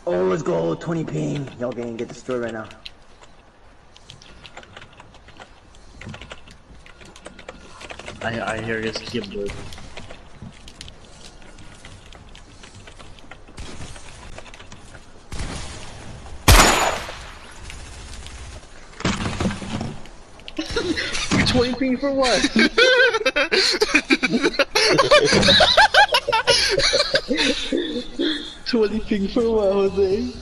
Oh, let's go. 20 ping. Y'all gonna get destroyed right now. I hear his keyboard. You're 20 ping for what? $20 ping for what, Jose?